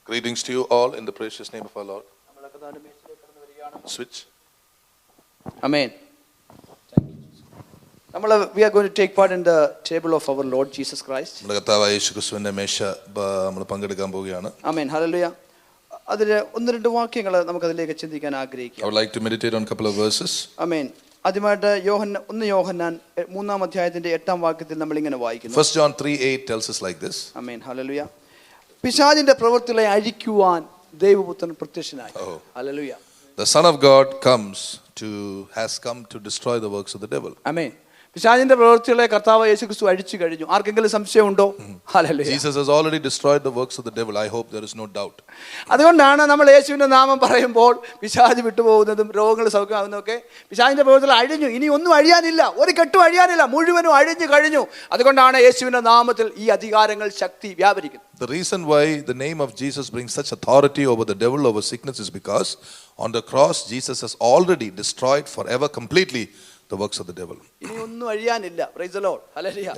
Greetings to you all in the precious name of our Lord. Switch. Amen. We are going to take part in the table of our Lord Jesus Christ. Amen. Hallelujah. അതിലെ ഒന്ന് രണ്ട് വാക്യങ്ങൾ നമുക്ക് അതിലേക്ക് ചിന്തിക്കാൻ ആഗ്രഹിക്കാം. I would like to meditate on a couple of verses. Amen. ആദ്യമായിട്ട് യോഹന്നാൻ 3-ാം അധ്യായത്തിന്റെ 8-ാം വാക്യത്തിൽ നമ്മൾ ഇങ്ങനെ വായിക്കുന്നു. 1 John 3:8 tells us like this. Amen. Hallelujah. പിശാചിന്റെ പ്രവൃത്തികളെ അഴിക്കുവാൻ ദൈവപുത്രൻ പ്രത്യക്ഷനായി. Hallelujah. The Son of God has come to destroy the works of the devil. Amen. പിശാചിന്റെ പ്രവൃത്തികളെ കർത്താവ് യേശുക്രിസ്തു അഴിച്ചു കഴിഞ്ഞു. ആർക്കെങ്കിലും സംശയമുണ്ടോ? Hallelujah. Jesus has already destroyed the works of the devil. I hope there is no doubt. അതുകൊണ്ടാണ് നമ്മൾ യേശുവിന്റെ നാമം പറയുമ്പോൾ പിശാച് വിട്ടുപോകുന്നതും രോഗങ്ങൾ സൗഖ്യമാകുന്നതൊക്കെ പിശാചിന്റെ പ്രവൃത്തികൾ അഴിഞ്ഞു, ഇനി ഒന്നും അഴിയാനില്ല, ഒരു കെട്ടും അഴിയാനില്ല, മുഴുവനും അഴിഞ്ഞു കഴിഞ്ഞു. അതുകൊണ്ടാണ് യേശുവിന്റെ നാമത്തിൽ ഈ അധികാരങ്ങൾ ശക്തി വ്യാപരിക്കുന്നത്. The reason why the name of Jesus brings such authority over the devil, over sickness, is because on the cross Jesus has already destroyed forever completely the works of the devil. ഇനി ഒന്നും അഴിയാനില്ല. Praise the Lord. Hallelujah.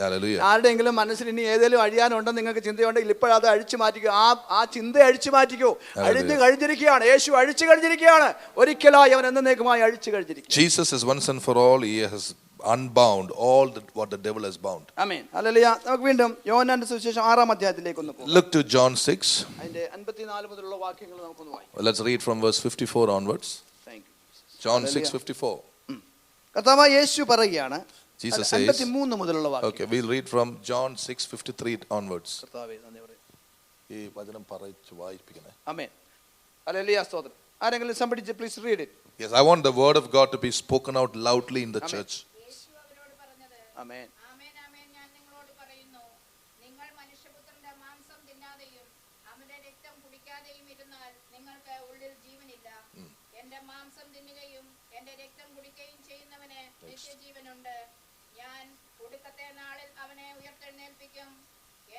ആരുടെയെങ്കിലും മനസ്സിൽ ഇനി ഏതെങ്കിലും അഴിയാനുണ്ടെന്ന് നിങ്ങൾക്ക് ചിന്തയുണ്ടെങ്കിൽ ഇപ്പോഴത് അഴിച്ചു മാറ്റിക്കോ. ആ ചിന്ത അഴിച്ചു മാറ്റിക്കോ. അഴിഞ്ഞു കഴിഞ്ഞിരിക്കുകയാണ്. യേശു അഴിച്ചു കഴിഞ്ഞിരിക്കുകയാണ്. ഒരിക്കലായി അവൻ എന്നേക്കുമായി അഴിച്ചു കഴിഞ്ഞിരിക്കുന്നു. Jesus is once and for all. He has unbound all what the devil has bound. Amen. Hallelujah. നമുക്ക് വീണ്ടും യോഹന്നാന്റെ സുവിശേഷം 6-ാം അധ്യായത്തിലേക്ക് ഒന്ന് പോകാം. Look to John 6. അതിന്റെ 54 മുതലുള്ള വാക്യങ്ങൾ നമുക്കൊന്ന് വായിക്കാം. Let's read from verse 54 onwards. Thank you. John 6:54. കർത്താവ് യേശു പറയുകയാണ്. Jesus says. 53 മുതലുള്ള വാക്യം. Okay, we'll read from John 6:53 onwards. കർത്താവേ നന്ദി പറയുന്നു. ഈ വചനം പറയിച്ചു വായിപ്പിക്കണേ. Amen. Hallelujah. സ്തോത്രം. ആരെങ്കിലും somebody please read it. Yes, I want the word of God to be spoken out loudly in the church. Amen.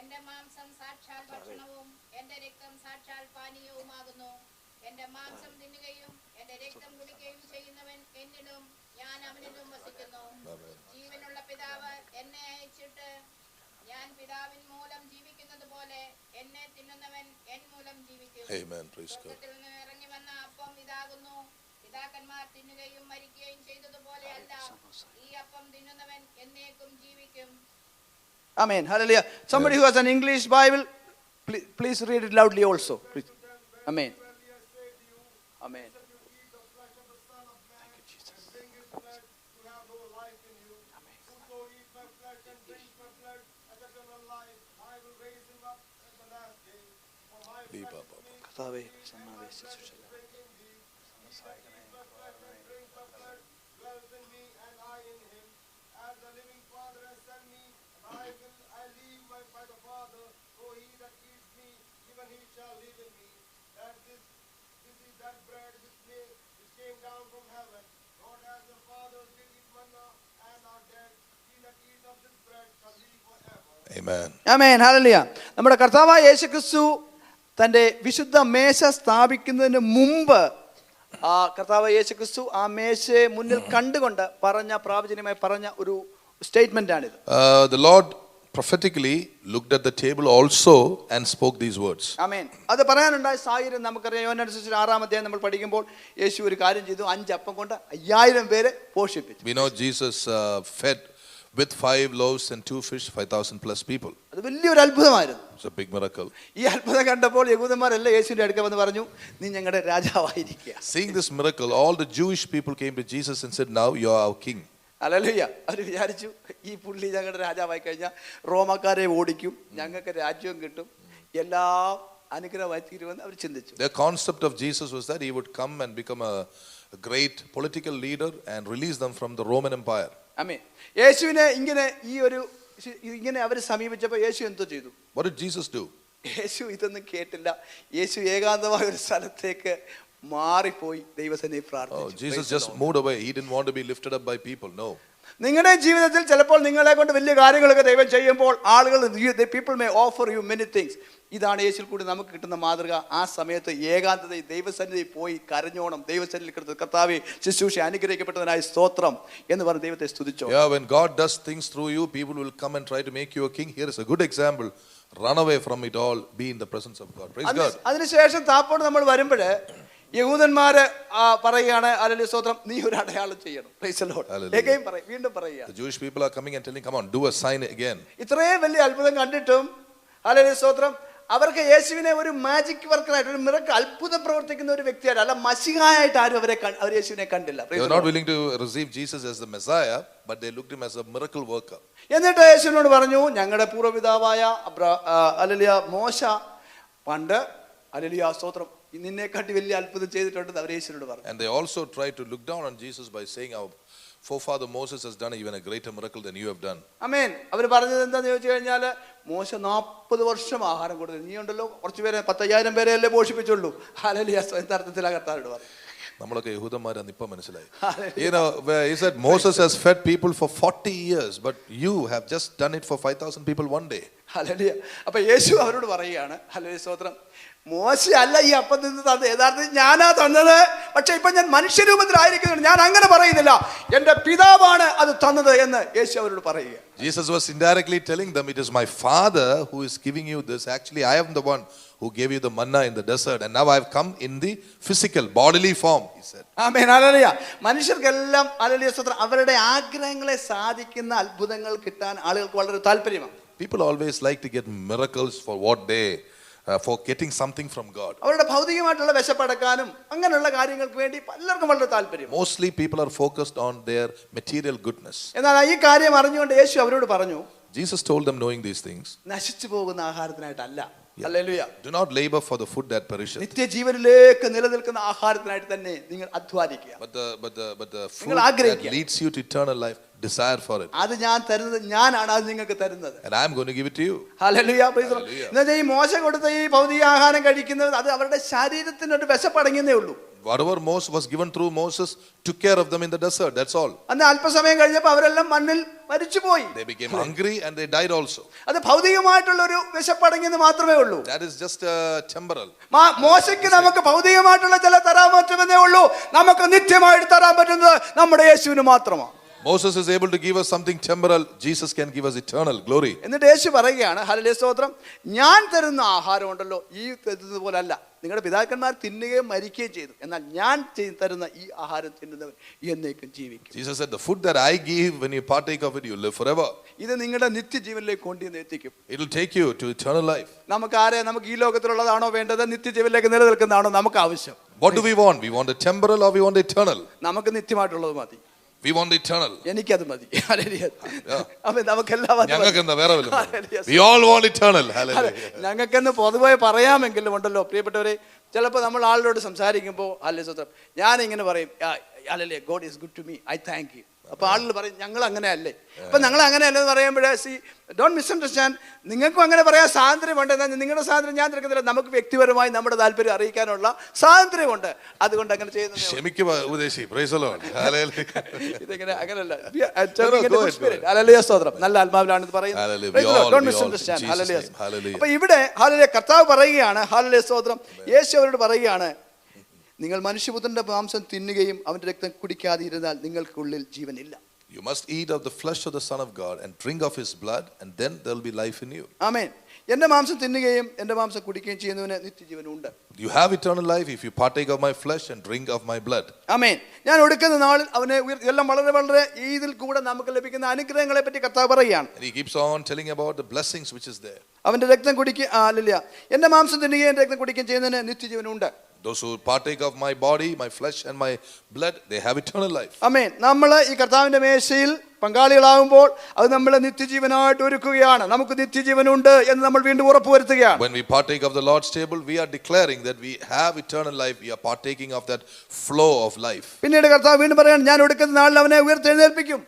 എന്റെ മാംസം സാക്ഷാൽ ഭക്ഷണവും എന്റെ രക്തം സാക്ഷാൽ പാനീയവുമാകുന്നു. എന്റെ മാംസം തിന്നുകയും എന്റെ രക്തം കുടിക്കുകയും ചെയ്യുന്നവൻ എന്നിലും ഞാൻ അവനിലും വസിക്കുന്നു. ജീവനുള്ള പിതാവ് എന്നെ അയച്ചിട്ട് ഞാൻ പിതാവിൻ മൂലം ജീവിക്കുന്നത് പോലെ എന്നെ തിന്നുന്നവൻ എൻ മൂലം ജീവിക്കും. സ്വർഗ്ഗത്തിൽ നിന്ന് ഇറങ്ങി വന്ന അപ്പം ഇതാകുന്നു. പിതാക്കന്മാർ തിന്നുകയും മരിക്കുകയും ചെയ്തതുപോലെ അല്ല, ഈ അപ്പം തിന്നുന്നവൻ എന്നേക്കും ജീവിക്കും. Amen. Hallelujah. Somebody who has an English Bible, please read it loudly also. Please. Amen. Amen. Thank you, Jesus. കർത്താവേ Amen. Amen. Hallelujah. നമ്മുടെ കർത്താവായ യേശുക്രിസ്തു തന്റെ വിശുദ്ധ മേശ സ്ഥാപിക്കുന്നതിന് മുമ്പ് കർത്താവായ യേശുക്രിസ്തു ആ മേശയെ മുന്നിൽ കണ്ടുകൊണ്ട് പ്രാവചനമായി പറഞ്ഞ ഒരു സ്റ്റേറ്റ്മെന്റ് ആണിത്. The Lord prophetically looked at the table also and spoke these words. Amen. അത് പറയാനുണ്ടായ സാഹചര്യം നമുക്കറിയാം. യോഹന്നാന്റെ സുവിശേഷം 6-ാം അധ്യായം നമ്മൾ പഠിക്കുമ്പോൾ യേശു ഒരു കാര്യം ചെയ്തു. 5 അപ്പം കൊണ്ട് 5000 പേരെ പോഷിപ്പിച്ചു. We know Jesus fed with 5 loaves and 2 fish 5,000 plus people. അത് വലിയൊരു അത്ഭുതമായിരുന്നു. It's a big miracle. ഈ അത്ഭുതം കണ്ടപ്പോൾ യഹൂദന്മാരെല്ലാം യേശുവിന്റെ അടുക്കൽ വന്ന് പറഞ്ഞു, നീ ഞങ്ങളുടെ രാജാവായിരിക്കുക. Seeing this miracle, all the Jewish people came to Jesus and said, now you are our king. ഹല്ലേലൂയ. അവർ വിചാരിച്ചു ഈ പുള്ളി ഞങ്ങളുടെ രാജാവായി കഴിഞ്ഞാൽ റോമക്കാരെ ഓടിക്കും, ഞങ്ങൾക്ക് രാജ്യവും കിട്ടും, എല്ലാം അനുഗ്രഹമായി തീരുമെന്ന് അവർ ചിന്തിച്ചു. The concept of Jesus was that he would come and become a great political leader and release them from the Roman Empire. ആമേൻ. യേശുവിനെ ഇങ്ങനെ അവർ സമീപിച്ചപ്പോൾ യേശു എന്തോ ചെയ്തു? What did Jesus do? യേശു ഇതൊന്നും കേട്ടില്ല. യേശു ഏകാന്തമായ ഒരു സ്ഥലത്തേക്ക് മാറിപ്പോയി ദൈവസന്നിധിയിൽ പ്രാർത്ഥിച്ചു. Jesus just moved away. He didn't want to be lifted up by people. No. നിങ്ങളുടെ ജീവിതത്തിൽ ചിലപ്പോൾ നിങ്ങളെ കൊണ്ട് വലിയ കാര്യങ്ങളൊക്കെ ദൈവം ചെയ്യുമ്പോൾ ആളുകൾ people may offer you many things. ഇതാണ് യേശുവിൽ കൂടി നമുക്ക് കിട്ടുന്ന മാതൃക. ആ സമയത്ത് ഏകാന്തതയിൽ ദൈവസന്നിധിയിൽ പോയി കരഞ്ഞോണം. ദൈവസന്നിധിയിൽ കിടന്ന് കർത്താവേ ശുശ്രൂഷ അനുഗ്രഹിക്കപ്പെട്ടതിനായി സ്തോത്രം എന്ന് പറഞ്ഞ് ദൈവത്തെ സ്തുതിച്ചോ. Yeah, when God does things through you, people will come and try to make you a king. Here is a good example Run away from it all. Be in the presence of God. Praise God. അതിനുശേഷം താപ്പോട്ട് നമ്മൾ വരുമ്പോൾ യഹൂദന്മാര് പറയുകയാണ് hallelujah സ്തോത്രം, നീ ഒരു അടയാളം ചെയ്യണം. Praise the Lord. Again പറയും, വീണ്ടും പറയുക. The Jewish people are coming and telling, come on, do a sign again. ഇത്രയും വലിയ അത്ഭുതം കണ്ടിട്ടും ഹല്ലേലൂയ സ്തോത്രം അവർക്ക് യേശുവിനെ ഒരു മാജിക് വർക്കറായിട്ട്, ഒരു മിറക്കിൾ, അത്ഭുതം പ്രവർത്തിക്കുന്ന ഒരു വ്യക്തിയായിട്ട്, അല്ല മശിഹായായിട്ട് ആരും അവർ യേശുവിനെ കണ്ടില്ല. They were not willing to receive Jesus as the Messiah, but they looked him as a miracle worker. എന്നിട്ട് യേശുവിനോട് പറഞ്ഞു, ഞങ്ങളുടെ പൂർവ്വപിതാവായ ഹല്ലേലൂയ മോശ പണ്ട് ഹല്ലേലൂയ സ്തോത്രം നിന്നെക്കാട്ടി വലിയ അത്ഭുതം ചെയ്തിട്ടുണ്ട് അവർ യേശുവിനോട് പറഞ്ഞു. And they also tried to look down on Jesus by saying, our forefather Moses has done even a greater miracle than you have done. ആമേൻ. അവർ പറഞ്ഞത് എന്താന്ന് ചോദിച്ചു കഴിഞ്ഞാൽ, മോശ 40 വർഷം ആഹാരം കൊടുത്തു, നീ ഉണ്ടല്ലോ കുറച്ച് പേരെ 10,000 പേരെ അല്ലേ പോഷിപ്പിച്ചുള്ളൂ. ഹല്ലേലൂയ. യഥാർത്ഥത്തിൽ കർത്താവിനോട് പറഞ്ഞു. നമ്മളൊക്കെ യഹൂദന്മാരാണ് ഇപ്പം മനസ്സിലായി. You know, where he said Moses has fed people for 40 years, but you have just done it for 5,000 people one day. Hallelujah. അപ്പൊ യേശു അവരോട് പറയുകയാണ്, ഹല്ലേലൂയ സ്തോത്രം, മോശ അല്ല ഈ അപ്പം നിന്ന് തന്നത്, യഥാർത്ഥത്തിൽ ഞാനാ തന്നത്. പക്ഷെ ഇപ്പൊ ഞാൻ മനുഷ്യരൂപത്തിലായിരിക്കുന്നു, ഞാൻ അങ്ങനെ പറയുന്നില്ല, എന്റെ പിതാവാണ് അത് തന്നത് എന്ന് യേശു അവരോട് പറയുക. Jesus was indirectly telling them, it is my Father who is giving you this. Actually, I am the one who gave you the manna in the desert, and now I have come in the physical, bodily form, he said. ആമേൻ. ഹല്ലേലൂയ. മനുഷ്യർക്കെല്ലാം ഹല്ലേലൂയ സ്തോത്രം അവരുടെ ആഗ്രഹങ്ങളെ സാധിക്കുന്ന അത്ഭുതങ്ങൾ കിട്ടാൻ ആളുകൾക്ക് വളരെ താല്പര്യമാണ്. People always like to get miracles for what they for getting something from God. അവരുടെ ഭൗതികമായിട്ടുള്ള വിശപ്പടക്കാനും അങ്ങനെയുള്ള കാര്യങ്ങൾക്ക് വേണ്ടി പലർക്കും വളരെ താല്പര്യം. Mostly people are focused on their material goodness. എന്നാൽ ഈ കാര്യം അറിഞ്ഞുകൊണ്ട് യേശു അവരോട് പറഞ്ഞു, Jesus told them, knowing these things, നശിച്ചു പോകുന്ന ആഹാരത്തിനായിട്ടല്ല. ഹല്ലേലൂയ. do not labor for the food that perisheth, നിത്യജീവനിലേക്ക് നിലനിൽക്കുന്ന ആഹാരത്തിനായിട്ട് തന്നെ നിങ്ങൾ അധ്വാനിക്കുക. but the fruit that leads you to eternal life, desire for it. അത് ഞാൻ തരുന്നത്, ഞാനാണ് അത് നിങ്ങൾക്ക് തരുന്നത്. And I am going to give it to you. Hallelujah. എന്നുവെച്ചാൽ ഈ മോശ കൊടുത്ത ഈ ഭൗതിക ആഹാരം കഴിക്കുന്നത് അത് അവരുടെ ശരീരത്തിനൊരു വിശപ്പടങ്ങിയേ ഉള്ളൂ. Whatever Moses was given through Moses took care of them in the desert, that's all. അന്ന് അല്പസമയം കഴിഞ്ഞപ്പോൾ അവരെല്ലാം മണ്ണിൽ മരിച്ചുപോയി. They became hungry and they died also. അത് ഭൗതികമായിട്ടുള്ള ഒരു വിശപ്പടങ്ങിയെന്ന് മാത്രമേ ഉള്ളൂ. That is just temporal. മോശയ്ക്ക് നമുക്ക് ഭൗതികമായിട്ടുള്ള ചില തരാൻ പറ്റുമെന്നേ ഉള്ളൂ, നമുക്ക് നിത്യമായിട്ട് തരാൻ പറ്റുന്നത് നമ്മുടെ യേശുവിന് മാത്രമാണ്. Moses is able to give us something temporal, Jesus can give us eternal glory. എന്നിട്ട് യേശു പറയുകയാണ്, ഹല്ലേലൂയ സ്തോത്രം, ഞാൻ തരുന്ന ആഹാരം ഉണ്ടല്ലോ ഈ തരുന്നത് പോലല്ല, നിങ്ങളുടെ പിതാക്കന്മാർ തിന്നുകയും മരിക്കുകയും ചെയ്തു, എന്നാൽ ഞാൻ തരുന്ന ഈ ആഹാരം തിന്നുന്നവൻ എന്നേക്കും ജീവിക്കും. Jesus said, the food that I give, when you partake of it, you live forever. ഇത് നിങ്ങളുടെ നിത്യജീവനിലേക്ക് കൊണ്ടുവന്ന് എത്തിക്കും. It will take you to eternal life. നമുക്ക് ഈ ലോകത്തിലുള്ളതാണോ വേണ്ടത്, നിത്യജീവനിലേക്ക് നിലനിൽക്കുന്നതാണോ നമുക്ക് ആവശ്യം? What do we want? We want a temporal or we want eternal? നമുക്ക് നിത്യമായിട്ടുള്ളത് മതി. We want eternal. എനിക്കത് മതി. നമുക്കെല്ലാം we all want eternal. Hallelujah. ഞങ്ങൾക്കെന്ന് പൊതുവെ പറയാമെങ്കിലും ഉണ്ടല്ലോ പ്രിയപ്പെട്ടവരെ, ചിലപ്പോൾ നമ്മൾ ആളോട് സംസാരിക്കുമ്പോൾ ഹല്ലേലൂയ ഞാൻ ഇങ്ങനെ പറയും, hallelujah, God is good to me, I thank you. അപ്പൊ ആളുകൾ പറയും ഞങ്ങൾ അങ്ങനെ അല്ലേ. അപ്പൊ ഞങ്ങൾ അങ്ങനെ അല്ലെന്ന് പറയുമ്പോഴേ, സി ഡോണ്ട് മിസ്അണ്ടർസ്റ്റാൻഡ്, നിങ്ങൾക്കും അങ്ങനെ പറയാൻ സ്വാതന്ത്ര്യമുണ്ട്. എന്നാൽ നിങ്ങളുടെ സ്വാതന്ത്ര്യം ഞാൻ തിരക്കുന്നില്ല, നമുക്ക് വ്യക്തിപരമായി നമ്മുടെ താല്പര്യം അറിയിക്കാനുള്ള സ്വാതന്ത്ര്യമുണ്ട്. അതുകൊണ്ട് അങ്ങനെ ചെയ്യുന്നത് ഇതെങ്ങനെ അങ്ങനല്ല. ഹല്ലേലൂയ സ്തോത്രം. നല്ല ആത്മാവിലാണ് ഇത് പറയുന്നത്. അപ്പൊ ഇവിടെ ഹല്ലേലൂയ കർത്താവ് പറയുകയാണ്, ഹല്ലേലൂയ സ്തോത്രം, യേശു അവരോട് പറയുകയാണ്, നിങ്ങൾ മനുഷ്യപുത്രന്റെ മാംസം തിന്നുകയും അവന്റെ രക്തം കുടിക്കാതെ ഇരുന്നാൽ നിങ്ങൾക്കുള്ളിൽ ജീവനില്ല. You must eat of the flesh of the Son of God and drink of his blood, and then there will be life in you. ആമേൻ. എന്റെ മാംസം തിന്നുകയും എന്റെ മാംസം കുടിക്കുകയും ചെയ്യുന്നവന് നിത്യജീവനുണ്ട്. You have eternal life if you partake of my flesh and drink of my blood. ആമേൻ. ഞാൻ ഒടുക്കുന്ന നാളിൽ അവനെ എല്ലാം വളരെ വളരെ ഇതിൽ കൂടെ നമുക്ക് ലഭിക്കുന്ന അനുഗ്രഹങ്ങളെ പറ്റി കർത്താവ് പറയുകയാണ്. And he keeps on telling about the blessings which is there. അവന്റെ രക്തം കുടിക്കുക, ഹല്ലേലൂയ, എന്റെ മാംസം തിന്നുകയും എന്റെ രക്തം കുടിക്കുകയും ചെയ്യുന്നതിന് നിത്യജീവനുണ്ട്. Those who partake of my body, my flesh and my blood, they have eternal life. ആമേൻ. നമ്മൾ ഈ കർത്താവിന്റെ മേശയിൽ പങ്കാളികളാകുമ്പോൾ അത് നമ്മളെ നിത്യജീവനായിട്ട് ഒരുക്കുകയാണ്. നമുക്ക് നിത്യജീവനുണ്ട് എന്ന് നമ്മൾ വീണ്ടും ഉറപ്പുവരുത്തുകയാണ്. When we partake of the Lord's table, we are declaring that we have eternal life. We are partaking of that flow of life. പിന്നീട് കർത്താവ് വീണ്ടും പറയാണ്, ഞാൻ ഒടുക്കുന്ന നാളിൽ അവനെ ഉയർത്തെഴുന്നേൽപ്പിക്കും.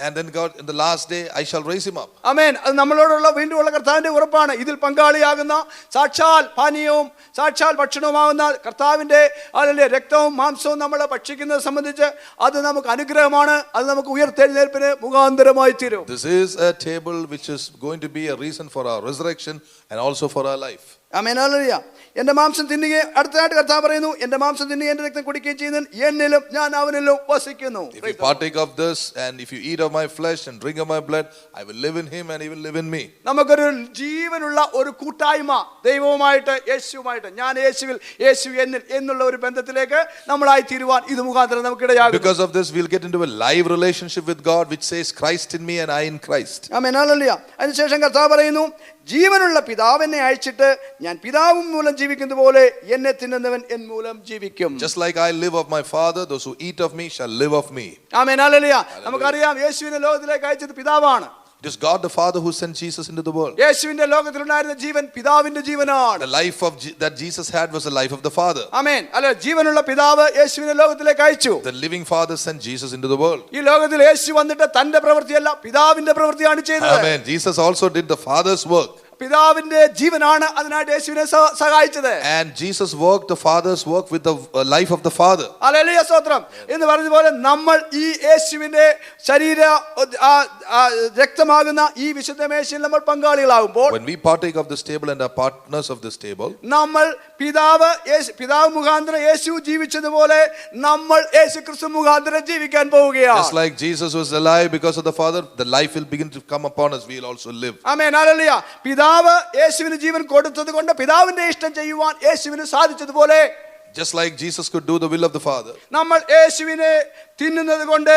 And then God, in the last day, I shall raise him up. ആമേൻ. അത് നമ്മളോടുള്ള വീണ്ടുമുള്ള കർത്താവിന്റെ ഉറപ്പാണ്. ഇതിൽ പങ്കാളിയാകുന്ന സാക്ഷാൽ പാനീയവും സാക്ഷാൽ ഭക്ഷണവുമാകുന്ന കർത്താവിന്റെ അതിലെ രക്തവും മാംസവും നമ്മൾ ഭക്ഷിക്കുന്നത് സംബന്ധിച്ച് അത് നമുക്ക് അനുഗ്രഹമാണ്. അത് നമുക്ക് ഉയർത്തെഴുന്നേൽപ്പിന് മുഖാന്തരമായി തീരും. This is a table which is going to be a reason for our resurrection and also for our life. Amen hallelujah. എന്റെ മാംസം തിന്നുകയും, അടുത്തതായിട്ട് കർത്താവ് പറയുന്നു, എന്റെ മാംസം തിന്നുകയും എന്റെ രക്തം കുടിക്കുകയും ചെയ്യുന്നവൻ എന്നിലും ഞാൻ അവനിലും വസിക്കുന്നു. If you partake of this and if you eat of my flesh and drink of my blood, I will live in him and he will live in me. നമുക്കൊരു ജീവനുള്ള ഒരു കൂട്ടായ്മ ദൈവവുമായിട്ട്, യേശുവുമായിട്ട്, ഞാൻ യേശുവിൽ യേശു എന്നിൽ എന്നുള്ള ഒരു ബന്ധത്തിലേക്ക് നമ്മളായി തീരുവാൻ ഇത് മുഖാന്തരം നമുക്കിടയാകും. Because of this we'll get into a live relationship with God which says Christ in me and I in Christ. Amen hallelujah. അതിനുശേഷം കർത്താവ് പറയുന്നു, ജീവനുള്ള പിതാവ് എന്നെ അയച്ചിട്ട് ഞാൻ പിതാവും മൂലം ജീവിക്കുന്നത് പോലെ എന്നെ തിന്നുന്നവൻ എൻ മൂലം ജീവിക്കും. Just like I live of my Father, those who eat of me shall live of me. Amen hallelujah. നമുക്കറിയാം യേശുവിനെ ലോകത്തിലേക്ക് അയച്ചത് പിതാവാണ്. It is God the Father who sent Jesus into the world. യേശുവിന്റെ ലോകത്തിലുണ്ടായിരുന്ന ജീവൻ പിതാവിന്റെ ജീവനാണ്. The life of that Jesus had was the life of the Father. ആമേൻ. അല്ല, ജീവനുള്ള പിതാവ് യേശുവിനെ ലോകത്തിലേക്ക് അയച്ചു. The living Father sent Jesus into the world. ഈ ലോകത്തിൽ യേശു വന്നിട്ട് തന്റെ പ്രവൃത്തിയല്ല, പിതാവിന്റെ പ്രവൃത്തിയാണ് ചെയ്തത്. Amen. Jesus also did the Father's work. പിതാവിന്റെ ജീവനാണ് അതിനായിട്ട് യേശുവിനെ സഹായിച്ചത്. And Jesus worked the Father's work with the life of the Father. Hallelujah, സ്തോത്രം. എന്ന് പറഞ്ഞതുപോലെ നമ്മൾ ഈ യേശുവിന്റെ ശരീര രക്തമാകുന്ന ഈ വിശുദ്ധ മേശയിൽ നമ്മൾ പങ്കാളികളാകുമ്പോൾ, When we partake of this table and are partners of this table, നമ്മൾ പിതാവ് മുഖാന്തരം യേശു ജീവിച്ചതുപോലെ നമ്മൾ യേശുക്രിസ്തു മുഖാന്തരം ജീവിക്കാൻ പോവുകയാണ്. just like Jesus was alive because of the Father, the life will begin to come upon us. We will also live. Amen hallelujah. പിതാവ് യേശുവിന് ജീവൻ കൊടുത്തത് കൊണ്ട് പിതാവിന്റെ ഇഷ്ടം ചെയ്യുവാൻ യേശുവിന് സാധിച്ചതുപോലെ, Just like Jesus could do the will of the Father, നമ്മൾ യേശുവിനെ തിന്നുന്നത് കൊണ്ട്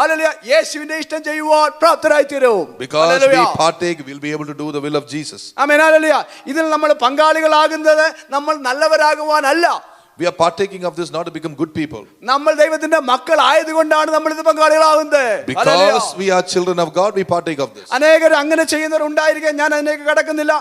ഹല്ലേലൂയ യേശുവിന്റെ ഇഷ്ടം ചെയ്യുവാൻ പ്രാപ്തരായി തീരും. because we partake, we'll be able to do the will of Jesus. Amen hallelujah. ഇതിൽ നമ്മൾ പങ്കാളികളാകുന്നത് നമ്മൾ നല്ലവരാകുവാനല്ല. We are partaking of this not to become good people. നമ്മൾ ദൈവത്തിന്റെ മക്കൾ ആയതുകൊണ്ടാണ് നമ്മൾ ഇത് പങ്കാളികളാകുന്നത്. Because we are children of God, we partake of this. അനേകർ അങ്ങനെ ചെയ്യുന്നവർ ഉണ്ടായിരിക്കാൻ ഞാൻ അതിലേക്ക് കടക്കുന്നില്ല.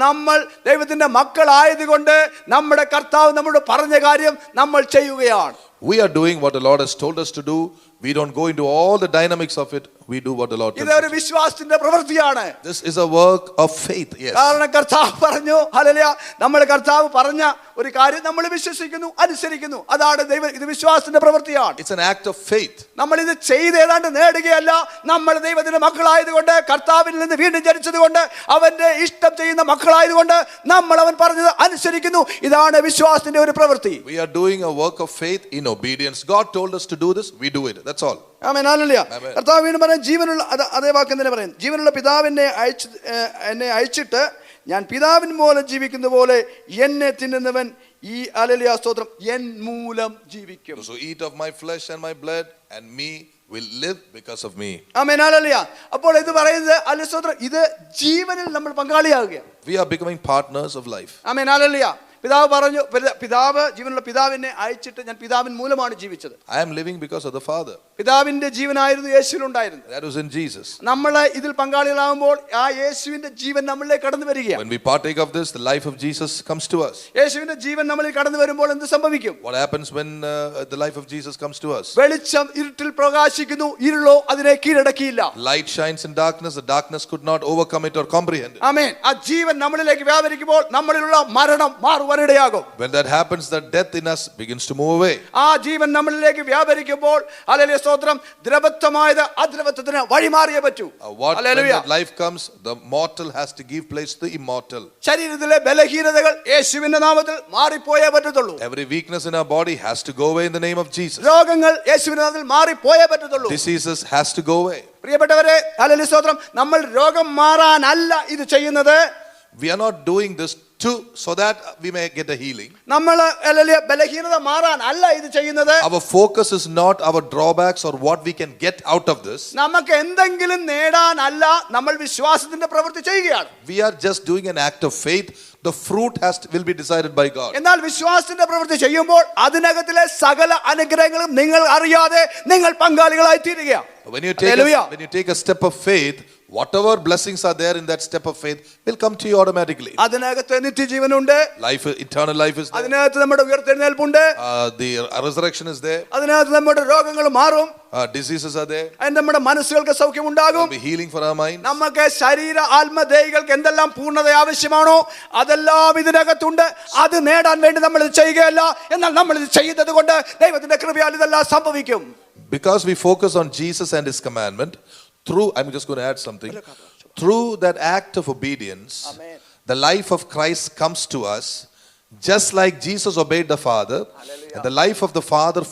നമ്മൾ ദൈവത്തിന്റെ മക്കൾ ആയതുകൊണ്ട് നമ്മുടെ കർത്താവ് നമ്മോട് പറഞ്ഞ കാര്യം നമ്മൾ ചെയ്യുകയാണ്. We are doing what the Lord has told us to do. We don't go into all the dynamics of it. We do what the Lord tells ഇതൊരു us. വിശ്വാസത്തിന്റെ പ്രവൃത്തിയാണ്. This is a work of faith. Yes. കാരണം കർത്താവ് പറഞ്ഞു, hallelujah, നമ്മുടെ കർത്താവ് പറഞ്ഞ ഒരു കാര്യം നമ്മൾ വിശ്വസിക്കുന്നു, അനുസരിക്കുന്നു. അതാണ് ഇത് വിശ്വാസത്തിന്റെ പ്രവൃത്തിയാണ്. It's an act of faith. നമ്മൾ ഇത് ചെയ്ത് ഏതാണ്ട് നേടുകയല്ല. നമ്മൾ ദൈവത്തിന്റെ മക്കളായതുകൊണ്ട്, കർത്താവിൽ നിന്ന് വീണ്ടും ജനിച്ചതുകൊണ്ട്, അവന്റെ ഇഷ്ടം ചെയ്യുന്ന മക്കളായതുകൊണ്ട് നമ്മൾ അവൻ പറഞ്ഞത് അനുസരിക്കുന്നു. ഇതാണ് വിശ്വാസത്തിന്റെ ഒരു പ്രവൃത്തി. We are doing a work of faith in obedience. God told us to do this. We do it. That's all. Amen hallelujah. കർത്താവ് വീണ്ടും പറയും, ജീവനുള്ള അതേ വാക്യം തന്നെ പറയും, ജീവനുള്ള പിതാവ് എന്നെ അയച്ചിട്ട് ഞാൻ പിതാവിൻ മൂലം ജീവിക്കുന്ന പോലെ എന്നെ തിന്നുന്നവൻ ഈ ഹല്ലേലൂയ സ്തോത്രം എൻ മൂലം ജീവിക്കും. Those who eat of my flesh and my blood and me will live because of me. Amen hallelujah. അപ്പോൾ ഇത് പറയുന്നത് ഹല്ലേലൂയ സ്തോത്രം, ഇത് ജീവനിൽ നമ്മൾ പങ്കാളിയാകുകയാണ്. We are becoming partners of life. Amen hallelujah. പിതാവ് പറഞ്ഞു, പിതാവ് ജീവനുള്ള പിതാവിനെ അയച്ചിട്ട് ഞാൻ പിതാവിൻ മൂലമാണ് ജീവിച്ചത്. I am living because of the Father. പിതാവിന്റെ ജീവനായിരുന്നു യേശുവിലുണ്ടായിരുന്നത്. That was in Jesus. നമ്മൾ ഇതിൽ പങ്കാളികളാകുമ്പോൾ ആ യേശുവിന്റെ ജീവൻ നമ്മളിലേക്ക് കടന്നു വരികയാണ്. When we partake of this, the life of Jesus comes to us. യേശുവിന്റെ ജീവൻ നമ്മളിൽ കടന്നു വരുമ്പോൾ എന്ത് സംഭവിക്കും? What happens when the life of Jesus comes to us? വെളിച്ചം ഇരുട്ടിൽ പ്രകാശിക്കുന്നു, ഇരുളോ അതിനെ കീഴടക്കിയില്ല. Light shines in darkness, the darkness could not overcome it or comprehend it. ആമേൻ. ആ ജീവൻ നമ്മളിലേക്ക് വ്യാപരിക്കുമ്പോൾ നമ്മളിലുള്ള മരണം മാറുവാനിടയാകും. When that happens, the death in us begins to move away. ആ ജീവൻ നമ്മളിലേക്ക് വ്യാപരിക്കുമ്പോൾ ഹല്ലേലൂയ സ്തോത്രം, ദ്രവത്വമായത് അദ്രവത്വത്തിന് വഴിമാറിയേ പറ്റൂ. When that life comes, the mortal has to give place to the immortal. ശരീരത്തിലെ ബലഹീനതകൾ യേശുവിന്റെ നാമത്തിൽ മാറിപ്പോയേ പറ്റത്തുള്ളൂ. Every weakness in our body has to go away in the name of Jesus. രോഗങ്ങൾ യേശുവിന്റെ നാമത്തിൽ മാറിപ്പോയേ പറ്റത്തുള്ളൂ. Diseases has to go away. പ്രിയപ്പെട്ടവരെ, ഹല്ലേലൂയ സ്തോത്രം, നമ്മൾ രോഗം മാറാനല്ല ഇത് ചെയ്യുന്നത്. We are not doing this so that we may get a healing. നമ്മൾ ബലഹീനത മാറാൻ അല്ല ഇത് ചെയ്യുന്നത്. Our focus is not our drawbacks or what we can get out of this. നമുക്ക് എന്തെങ്കിലും നേടാനല്ല നമ്മൾ വിശ്വാസത്തിന്റെ പ്രവൃത്തി ചെയ്യുകയാണ്. We are just doing an act of faith. The fruit will be decided by God. എന്നാൽ വിശ്വാസത്തിന്റെ പ്രവൃത്തി ചെയ്യുമ്പോൾ അതിനകത്തിലെ സകല അനുഗ്രഹങ്ങളും നിങ്ങൾ അറിയാതെ നിങ്ങൾ പങ്കാളികളായി തീരുകയാണ്. When you take a step of faith, whatever blessings are there in that step of faith will come to you automatically. അതിനകത്ത് നിത്യജീവനുണ്ട്. Life, eternal life is there. അതിനകത്ത് നമ്മുടെ ഉയർത്തെഴുന്നേൽപ്പുണ്ട്. The resurrection is there. അതിനകത്ത് നമ്മുടെ രോഗങ്ങൾ മാറും. Diseases are there. നമ്മുടെ മനസ്സുകൾക്ക് സൗഖ്യമുണ്ടാകും. There will be healing for our minds. നമുക്ക് ശരീര ആത്മദേഹികൾക്ക് എന്തെല്ലാം പൂർണ്ണത ആവശ്യമാണോ അതെല്ലാം ഇതിനകത്തുണ്ട്. അത് നേടാൻ വേണ്ടി നമ്മൾ ഇത് ചെയ്യുകയല്ല, എന്നാൽ നമ്മൾ ഇത് ചെയ്യുന്നത് കൊണ്ട് ദൈവത്തിന്റെ കൃപയാൽ ഇതെല്ലാം സംഭവിക്കും. Because we focus on Jesus and his commandment, I'm just going to add something. Through that act of obedience, the life of Christ comes to us, just like Jesus obeyed the Father, and the life of the Father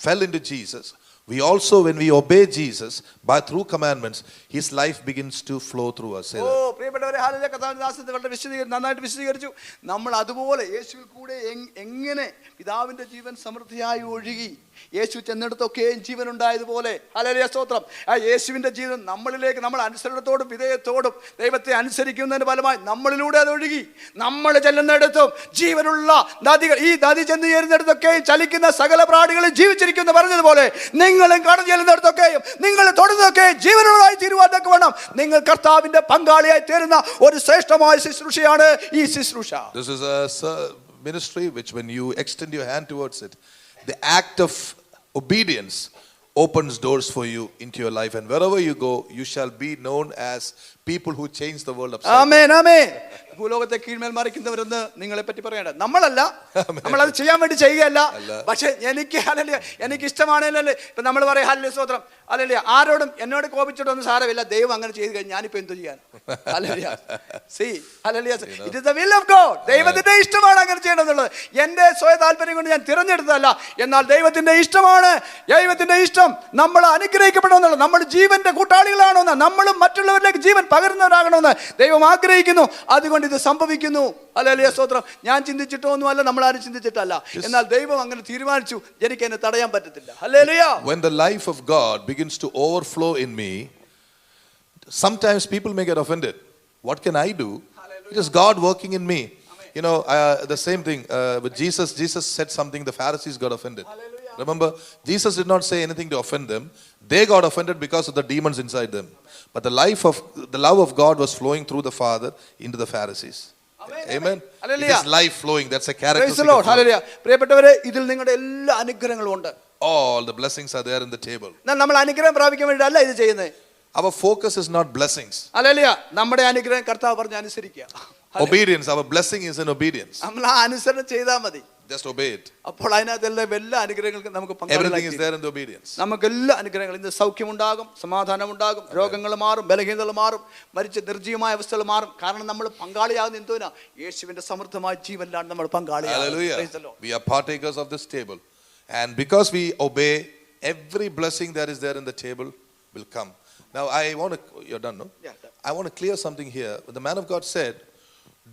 fell into Jesus. We also, when we obey Jesus by through commandments, his life begins to flow through us. Say oh that. പ്രിയപ്പെട്ടവരെ, hallelujah. കർത്താവിന്റെ ദാസൻ വളരെ നന്നായിട്ട് വിശദീകരിച്ചു. നമ്മൾ അതുപോലെ യേശുവിൽ കൂടെ എങ്ങനെ പിതാവിന്റെ ജീവൻ സമൃദ്ധിയായി ഒഴുകി യേശു ചെന്നിടത്തൊക്കെയും ജീവൻ ഉണ്ടായതുപോലെ, ഹല്ലേലൂയ, സ്തോത്രം, ആ യേശുവിന്റെ ജീവൻ നമ്മളിലേക്ക്, നമ്മൾ അനുസരണത്തോടും വിധേയത്തോടും ദൈവത്തെ അനുസരിക്കുന്നതിന് ഫലമായി നമ്മളിലൂടെ അത് ഒഴുകി നമ്മൾ ചെല്ലുന്നിടത്തും ജീവനുള്ള നദികൾ, ഈ നദി ചെന്ന് ചേരുന്നിടത്തൊക്കെയും ചലിക്കുന്ന സകല പ്രാണികളും ജീവിച്ചിരിക്കുന്നു പറഞ്ഞതുപോലെ നിങ്ങളും കടന്നു ചെല്ലുന്നിടത്തൊക്കെയും നിങ്ങൾ തൊടുന്നതൊക്കെ ജീവനുള്ളതായി തീരുവാനൊക്കെ വേണം. നിങ്ങൾ കർത്താവിന്റെ പങ്കാളിയായി തീരുന്ന ഒരു ശ്രേഷ്ഠമായ ശുശ്രൂഷയാണ് ഈ ശുശ്രൂഷ. This is a ministry which, when you extend your hand towards it, the act of obedience opens doors for you into your life, and wherever you go, you shall be known as people who change the world upside down. ആമേൻ, ആമേൻ. ഭൂലോകത്തെ കീഴ്മേൽ മറിക്കുന്നവരെന്ന് നിങ്ങളെ പറ്റി പറയണ്ട. നമ്മളല്ല, നമ്മളത് ചെയ്യാൻ വേണ്ടി ചെയ്യുകയല്ല. പക്ഷെ എനിക്ക് ഇഷ്ടമാണല്ലേ. ഇപ്പൊ നമ്മൾ പറയാം ഹല്ലേലൂയ, സ്തോത്രം, ഹല്ലേലൂയ, ആരോടും എന്നോട് കോപിച്ചിട്ടൊന്നും സാരമില്ല, ദൈവം അങ്ങനെ ചെയ്ത് കഴിഞ്ഞാൽ ഞാനിപ്പോ എന്ത് ചെയ്യാൻ? Hallelujah. See, hallelujah. It is the will of God. ദൈവത്തിന്റെ ഇഷ്ടമാണ് അങ്ങനെ ചെയ്യണമെന്നുള്ളത്. എന്റെ സ്വയ താല്പര്യം കൊണ്ട് ഞാൻ തിരഞ്ഞെടുത്തതല്ല, എന്നാൽ ദൈവത്തിന്റെ ഇഷ്ടമാണ്. ദൈവത്തിന്റെ ഇഷ്ടം നമ്മൾ അനുഗ്രഹിക്കപ്പെടണമെന്നുള്ളത്, നമ്മൾ ജീവന്റെ കൂട്ടാളികളാണെന്ന്, നമ്മളും മറ്റുള്ളവരിലേക്ക് ജീവൻ പകരുന്നവരാകണമെന്ന് ദൈവം ആഗ്രഹിക്കുന്നു. അതുകൊണ്ട് ഇത് സംഭവിക്കുന്നു. ഹല്ലേലൂയ, സ്തോത്രം. ഞാൻ ചിന്തിച്ചിട്ടൊന്നുമല്ല, നമ്മൾ ആരും ചിന്തിച്ചിട്ടല്ല, എന്നാൽ ദൈവം അങ്ങനെ തീരുമാനിച്ചു. എനിക്ക് എന്നെ തടയാൻ പറ്റത്തില്ല. Hallelujah. When the life of God begins to overflow in me, sometimes people may get offended. What can I do? It is God working in me. You know, the same thing with Jesus. Jesus said something, the Pharisees got offended. Remember, Jesus did not say anything to offend them. They got offended because of the demons inside them. But the love of God was flowing through the Father into the Pharisees. Amen. It is life flowing. That's a characteristic of God. പ്രിയപ്പെട്ടവരെ, ഇതിൽ നിങ്ങളുടെ എല്ലാ അനുഗ്രഹങ്ങളും ഉണ്ട്. All the blessings are there in the table. നമ്മൾ അനുഗ്രഹം പ്രാപിക്കാൻ വേണ്ടിയല്ല ഇത് ചെയ്യുന്നത്. Our focus is not blessings. Hallelujah. നമ്മുടെ അനുഗ്രഹം കർത്താവ് പറഞ്ഞ് അനുസരിക്കുക. Obedience. Our blessing is in obedience. നമ്മൾ ആ അനുസരണം ചെയ്താൽ മതി. Just obey it. അപ്പോൾ അതിനകത്തെല്ലാം എല്ലാ അനുഗ്രഹങ്ങൾക്കും നമുക്ക് Everything is there in the obedience. നമുക്ക് എല്ലാ അനുഗ്രഹങ്ങളും, ഇന്ന് സൗഖ്യമുണ്ടാകും, സമാധാനമുണ്ടാകും, രോഗങ്ങൾ മാറും, ബലഹീനതകൾ മാറും, മരിച്ച നിർജ്ജീവമായ അവസ്ഥകൾ മാറും. കാരണം നമ്മൾ പങ്കാളിയാകുന്ന എന്തുവിനാ? യേശുവിന്റെ സമൃദ്ധമായ ജീവനിലാണ് നമ്മൾ പങ്കാളിയാകുന്നത്. We are partakers of this table, and because we obey, every blessing that is there in the table will come. Now I want to, you're done, no? Yeah, done. I want to clear something here. The man of God said,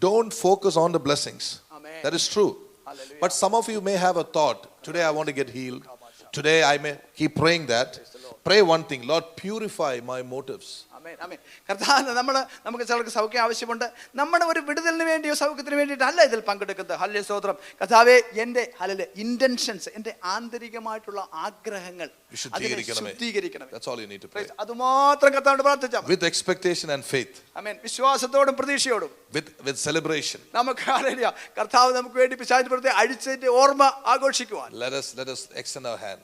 don't focus on the blessings. Amen. That is true. Hallelujah. But some of you may have a thought, today I want to get healed. Today I may keep praying that. Pray one thing, Lord, purify my motives. കർത്താവ് നമുക്ക് ചിലർക്ക് സൗഖ്യം ആവശ്യമുണ്ട്. നമ്മുടെ ഒരു വിടുതലിന് വേണ്ടിയോ സൗഖ്യത്തിന് വേണ്ടിയിട്ടല്ല ഇതിൽ പങ്കെടുക്കുന്നത്. ഹല്ലേലൂയ, സ്തോത്രം. കർത്താവേ, എൻ്റെ ഹല്ലേലൂയ ഇന്റൻഷൻസ്, എൻ്റെ ആന്തരികമായിട്ടുള്ള ആഗ്രഹങ്ങൾ ശുദ്ധീകരിക്കണം. That's all you need to pray. അതുമാത്രം കർത്താവിനോട് പ്രാർത്ഥിച്ചാൽ with expectation and faith. ആമേൻ. വിശ്വാസത്തോടും പ്രതീക്ഷയോടും with celebration. നമുക്ക് ഹല്ലേലൂയ കർത്താവ് നമുക്ക് വേണ്ടി പിശാചിന്റെ പുറത്തെ അഴിച്ചതിന്റെ ഓർമ്മ ആഘോഷിക്കുവാൻ Let us extend our hand.